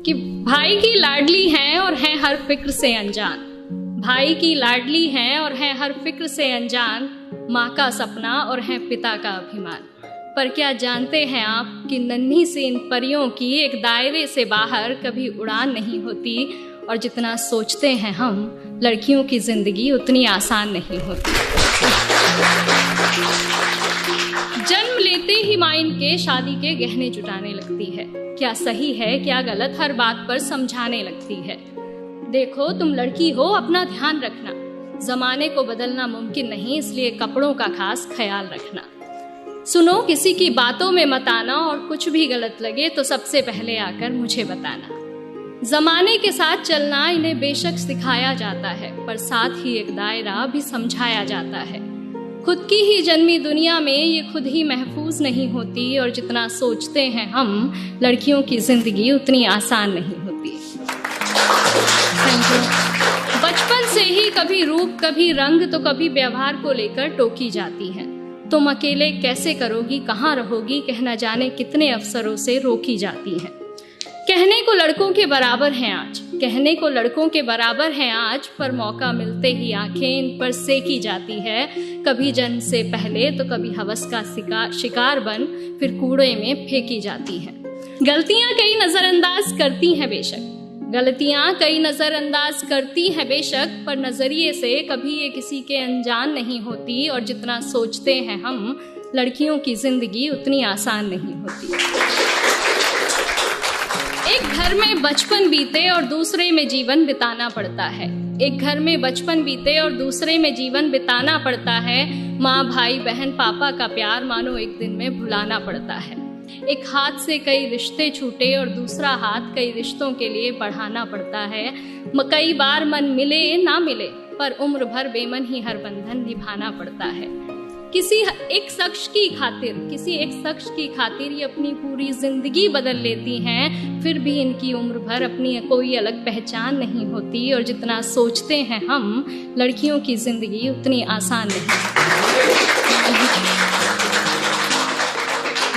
कि भाई की लाडली हैं और हैं हर फिक्र से अनजान। भाई की लाडली हैं और हैं हर फिक्र से अनजान, माँ का सपना और हैं पिता का अभिमान। पर क्या जानते हैं आप कि नन्ही सी इन परियों की एक दायरे से बाहर कभी उड़ान नहीं होती, और जितना सोचते हैं हम लड़कियों की जिंदगी उतनी आसान नहीं होती। जन्म लेते ही माँ इनके शादी के गहने जुटाने लगती है। क्या सही है क्या गलत हर बात पर समझाने लगती है। देखो तुम लड़की हो, अपना ध्यान रखना, जमाने को बदलना मुमकिन नहीं, इसलिए कपड़ों का खास ख्याल रखना। सुनो किसी की बातों में मत आना, और कुछ भी गलत लगे तो सबसे पहले आकर मुझे बताना। जमाने के साथ चलना इन्हें बेशक सिखाया जाता है, पर साथ ही एक दायरा भी समझाया जाता है। खुद की ही जन्मी दुनिया में ये खुद ही महफूज नहीं होती, और जितना सोचते हैं हम लड़कियों की जिंदगी उतनी आसान नहीं होती। बचपन से ही कभी रूप कभी रंग तो कभी व्यवहार को लेकर टोकी जाती है। तुम अकेले कैसे करोगी, कहाँ रहोगी, कहना जाने कितने अवसरों से रोकी जाती है। कहने को लड़कों के बराबर हैं आज, कहने को लड़कों के बराबर हैं आज, पर मौका मिलते ही आंखें इन पर सेकी जाती है। कभी जन्म से पहले तो कभी हवस का शिकार बन फिर कूड़े में फेंकी जाती है। गलतियां कई नजरअंदाज करती हैं बेशक, गलतियां कई नजरअंदाज करती हैं बेशक, पर नजरिए से कभी ये किसी के अनजान नहीं होती, और जितना सोचते हैं हम लड़कियों की जिंदगी उतनी आसान नहीं होती। एक घर में बचपन बीते और दूसरे में जीवन बिताना पड़ता है। एक घर में बचपन बीते और दूसरे में जीवन बिताना पड़ता है। माँ भाई बहन पापा का प्यार मानो एक दिन में भुलाना पड़ता है। एक हाथ से कई रिश्ते छूटे और दूसरा हाथ कई रिश्तों के लिए बढ़ाना पड़ता है। कई बार मन मिले ना मिले, पर उम्र भर बेमन ही हर बंधन निभाना पड़ता है। किसी एक शख्स की खातिर ये अपनी पूरी जिंदगी बदल लेती हैं, फिर भी इनकी उम्र भर अपनी कोई अलग पहचान नहीं होती, और जितना सोचते हैं हम लड़कियों की जिंदगी उतनी आसान नहीं।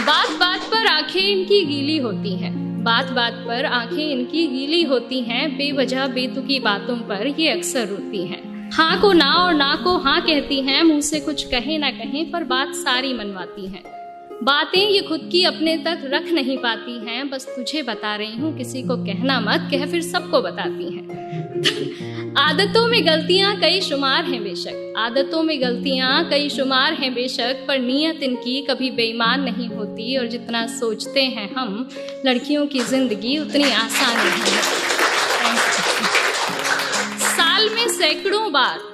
बात बात पर आंखें इनकी गीली होती हैं, बात बात पर आंखें इनकी गीली होती हैं, बेवजह बेतुकी बातों पर ये अक्सर रोती हैं। हाँ को ना और ना को हाँ कहती हैं, मुंह से कुछ कहे ना कहें पर बात सारी मनवाती हैं। बातें ये खुद की अपने तक रख नहीं पाती हैं, बस तुझे बता रही हूँ किसी को कहना मत, कह फिर सबको बताती हैं। आदतों में गलतियां कई शुमार हैं बेशक, आदतों में गलतियां कई शुमार हैं बेशक, पर नीयत इनकी कभी बेईमान नहीं होती, और जितना सोचते हैं हम लड़कियों की जिंदगी उतनी आसान नहीं है।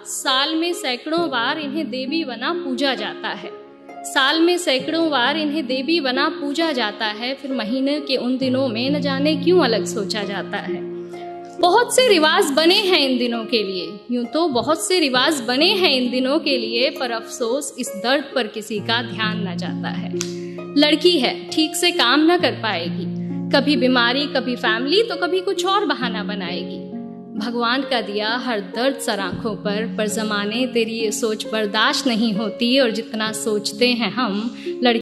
साल में सैकड़ों बार इन्हें देवी बना पूजा जाता है। साल में सैकड़ों बार इन्हें देवी बना पूजा जाता है, फिर महीने के उन दिनों में न जाने क्यों अलग सोचा जाता है। बहुत से रिवाज बने हैं इन दिनों के लिए, यूं तो बहुत से रिवाज बने हैं इन दिनों के लिए, पर अफसोस इस दर्द पर किसी का ध्यान न जाता है। लड़की है, ठीक से काम न कर पाएगी, कभी बीमारी कभी फैमिली तो कभी कुछ और बहाना बनाएगी। भगवान का दिया हर दर्द सर आंखों पर जमाने तेरी ये सोच बर्दाश्त नहीं होती, और जितना सोचते हैं हम लड़की